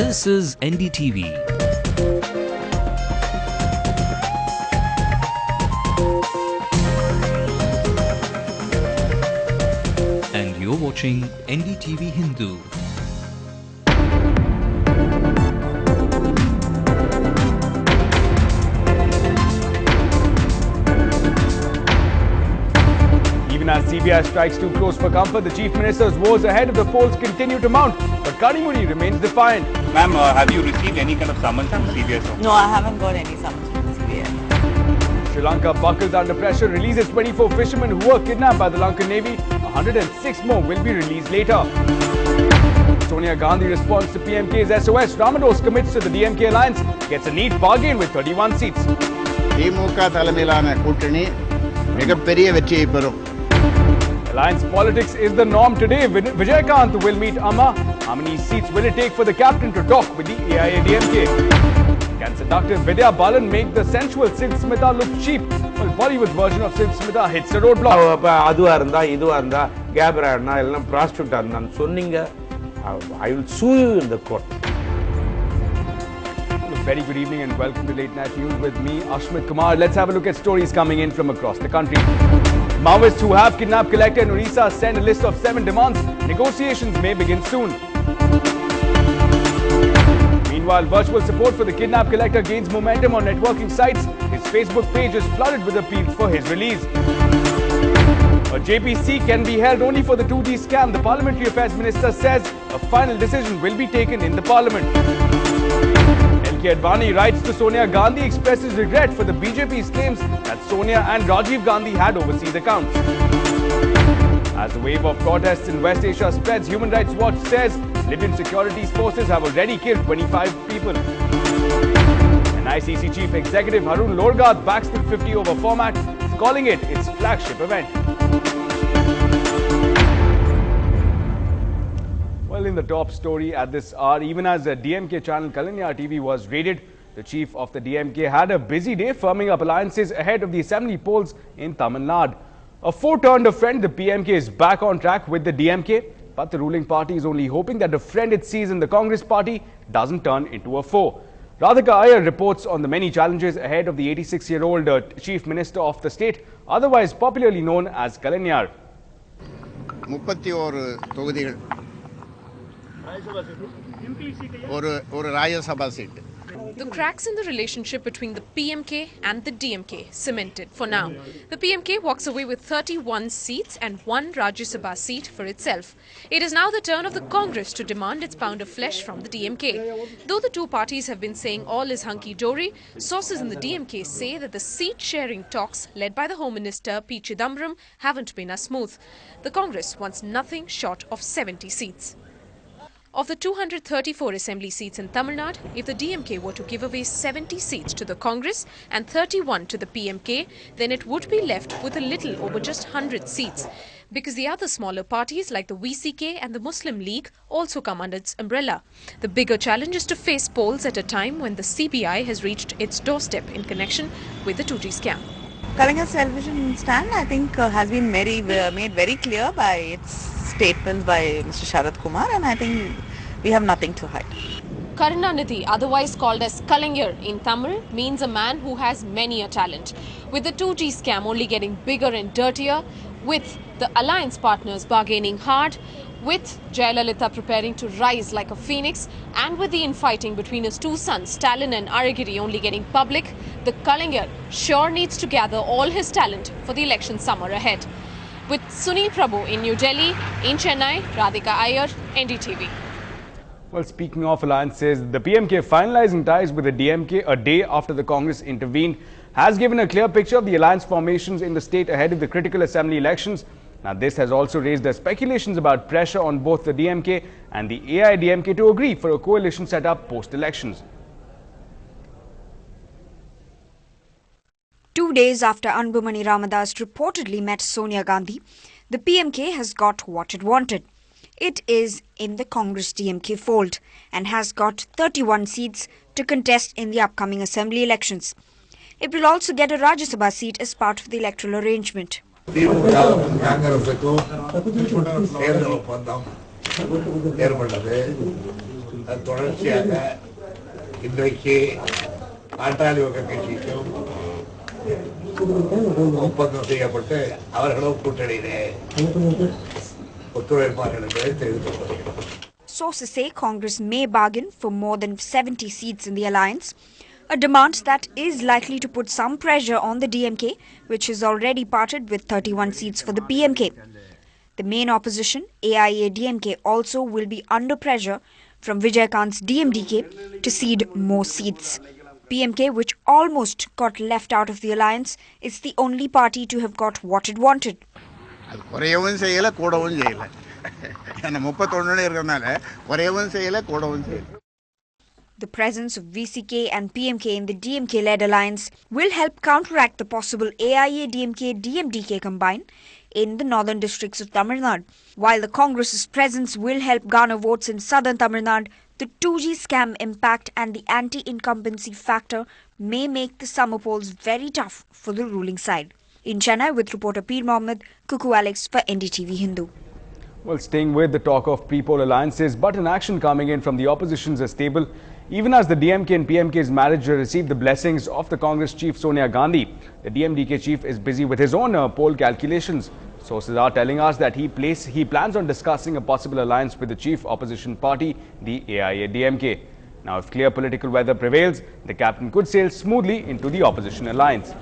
This is NDTV. And you're watching NDTV Hindu. Even as CBI strikes too close for comfort, the Chief Minister's woes ahead of the polls continue to mount. But Kadimuri remains defiant. Ma'am, have you received any kind of summons from CBI? No, I haven't got any summons from CBI. Sri Lanka buckles under pressure, releases 24 fishermen who were kidnapped by the Lankan Navy. 106 more will be released later. Sonia Gandhi responds to PMK's SOS. Ramados commits to the DMK alliance, gets a neat bargain with 31 seats. Alliance politics is the norm today. Vijaykanth will meet Amma. How many seats will it take for the captain to talk with the AIADMK? Can seductive Vidya Balan make the sensual Sid Smita look cheap? Well, Bollywood's version of Sid Smita hits a roadblock. I will sue you in the court. Very good evening and welcome to Late Night News with me, Ashmit Kumar. Let's have a look at stories coming in from across the country. Maoists who have kidnapped collector in Orissa send a list of 7 demands. Negotiations may begin soon. Meanwhile, virtual support for the kidnapped collector gains momentum on networking sites. His Facebook page is flooded with appeals for his release. A JPC can be held only for the 2G scam. The Parliamentary Affairs Minister says a final decision will be taken in the Parliament. Advani writes to Sonia Gandhi, expresses regret for the BJP's claims that Sonia and Rajiv Gandhi had overseas accounts. As the wave of protests in West Asia spreads, Human Rights Watch says Libyan security forces have already killed 25 people. And ICC Chief Executive Harun Lorgat backs the 50-over format, calling it its flagship event. Well, in the top story at this hour, even as the DMK channel Kalanya TV was raided, the chief of the DMK had a busy day firming up alliances ahead of the assembly polls in Tamil Nadu. A foe turned a friend, the PMK is back on track with the DMK, but the ruling party is only hoping that the friend it sees in the Congress party doesn't turn into a foe. Radhika Iyer reports on the many challenges ahead of the 86-year-old chief minister of the state, otherwise popularly known as Kalanyar. The cracks in the relationship between the PMK and the DMK cemented for now. The PMK walks away with 31 seats and 1 Rajya Sabha seat for itself. It is now the turn of the Congress to demand its pound of flesh from the DMK. Though the two parties have been saying all is hunky-dory, sources in the DMK say that the seat-sharing talks led by the Home Minister P. Chidambaram haven't been as smooth. The Congress wants nothing short of 70 seats. Of the 234 assembly seats in Tamil Nadu, if the DMK were to give away 70 seats to the Congress and 31 to the PMK, then it would be left with a little over just 100 seats. Because the other smaller parties like the VCK and the Muslim League also come under its umbrella. The bigger challenge is to face polls at a time when the CBI has reached its doorstep in connection with the 2G scam. Kalinga's television stand, I think, has been made very clear by its statements by Mr. Sharad Kumar, and I think we have nothing to hide. Karunanidhi, otherwise called as Kalanyar in Tamil, means a man who has many a talent. With the 2G scam only getting bigger and dirtier, with the alliance partners bargaining hard, with Jayalalitha preparing to rise like a phoenix, and with the infighting between his 2 sons, Stalin and Aragiri, only getting public, the Kalanyar sure needs to gather all his talent for the election summer ahead. With Sunil Prabhu in New Delhi, in Chennai, Radhika Iyer, NDTV. Well, speaking of alliances, the PMK finalizing ties with the DMK a day after the Congress intervened has given a clear picture of the alliance formations in the state ahead of the critical assembly elections. Now, this has also raised the speculations about pressure on both the DMK and the AIDMK to agree for a coalition setup post-elections. 2 days after Anbumani Ramadas reportedly met Sonia Gandhi, the PMK has got what it wanted. It is in the Congress-DMK fold and has got 31 seats to contest in the upcoming assembly elections. It will also get a Rajya Sabha seat as part of the electoral arrangement. அது தொடர்ச்சியாக இன்றைக்கு பாட்டாளி வர்க்க கட்சிக்கும் ஒப்பந்தம் செய்யப்பட்டு அவர்களும் கூட்டணியிலே ஒத்துழைப்பார்கள் என்பதை தெரிவித்துக் கொள்கிறோம். Sources say Congress may bargain for more than 70 seats in the alliance, a demand that is likely to put some pressure on the DMK, which has already parted with 31 seats for the PMK. The main opposition, AIA-DMK, also will be under pressure from Vijayakant's DMDK to cede more seats. PMK, which almost got left out of the alliance, is the only party to have got what it wanted. அது குறையவும் செய்யலை கூடவும் செய்யலை. ஏன்னா 31 இருக்கிறதுனால குறையவும் செய்யலை கூடவும் செய்யலை. The presence of VCK and PMK in the DMK-led alliance will help counteract the possible AIA-DMK-DMDK combine in the northern districts of Tamil Nadu. While the Congress's presence will help garner votes in southern Tamil Nadu, the 2G scam impact and the anti-incumbency factor may make the summer polls very tough for the ruling side. In Chennai, with reporter Peer Mohammed, Kuku Alex for NDTV Hindu. Well, staying with the talk of pre-poll alliances, but an action coming in from the opposition's stable, even as the DMK and PMK's marriage received the blessings of the Congress chief Sonia Gandhi. The DMDK chief is busy with his own poll calculations. Sources are telling us that he plans on discussing a possible alliance with the chief opposition party, the AIA-DMK. Now, if clear political weather prevails, the captain could sail smoothly into the opposition alliance.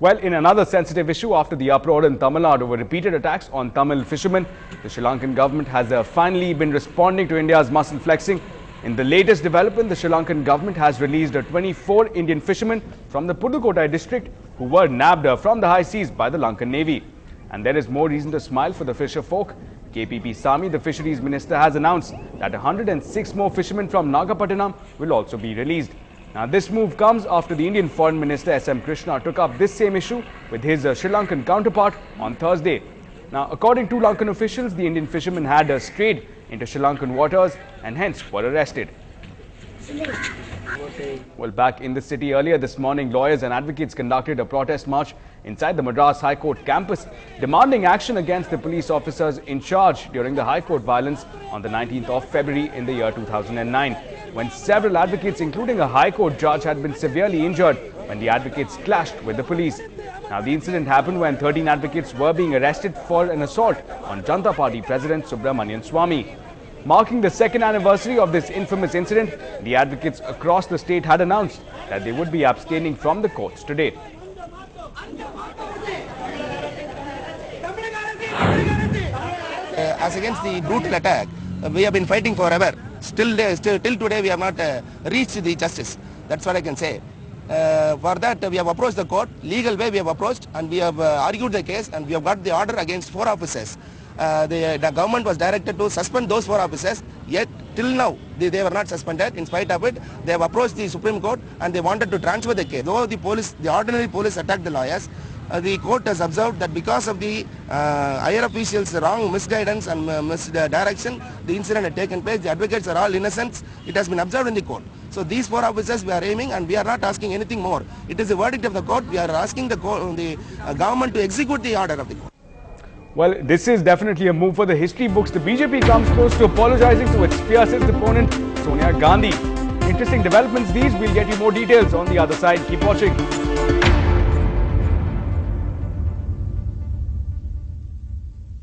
Well, in another sensitive issue, after the uproar in Tamil Nadu over repeated attacks on Tamil fishermen, the Sri Lankan government has finally been responding to India's muscle flexing. In the latest development, the Sri Lankan government has released 24 Indian fishermen from the Pudukkottai district who were nabbed from the high seas by the Lankan Navy. And there is more reason to smile for the fisher folk. KPP Sami, the fisheries minister, has announced that 106 more fishermen from Nagapattinam will also be released. Now, this move comes after the Indian Foreign Minister S.M. Krishna took up this same issue with his Sri Lankan counterpart on Thursday. Now, according to Lankan officials, the Indian fishermen had strayed into Sri Lankan waters and hence were arrested. Well, back in the city earlier this morning, lawyers and advocates conducted a protest march inside the Madras High Court campus, demanding action against the police officers in charge during the High Court violence on the 19th of February in the year 2009, when several advocates, including a High Court judge, had been severely injured when the advocates clashed with the police. Now, the incident happened when 13 advocates were being arrested for an assault on Janata Party President Subramanian Swamy. Marking the second anniversary of this infamous incident, the advocates across the state had announced that they would be abstaining from the courts today. As against the brutal attack, we have been fighting forever. Till today, we have not reached the justice. That's what I can say. For that, we have approached the court, legal way we have approached, and we have argued the case, and we have got the order against 4 officers. The government was directed to suspend those 4 officers, yet till now they were not suspended. In spite of it, they have approached the Supreme Court and they wanted to transfer the case. Though the ordinary police attacked the lawyers, the court has observed that because of the higher officials' wrong misguidance and misdirection, the incident had taken place. The advocates are all innocent. It has been observed in the court. So these 4 officers we are aiming, and we are not asking anything more. It is a verdict of the court. We are asking the government to execute the order of the court. Well, this is definitely a move for the history books. The BJP comes close to apologizing to its fiercest opponent, Sonia Gandhi. Interesting developments these. We'll get you more details on the other side. Keep watching.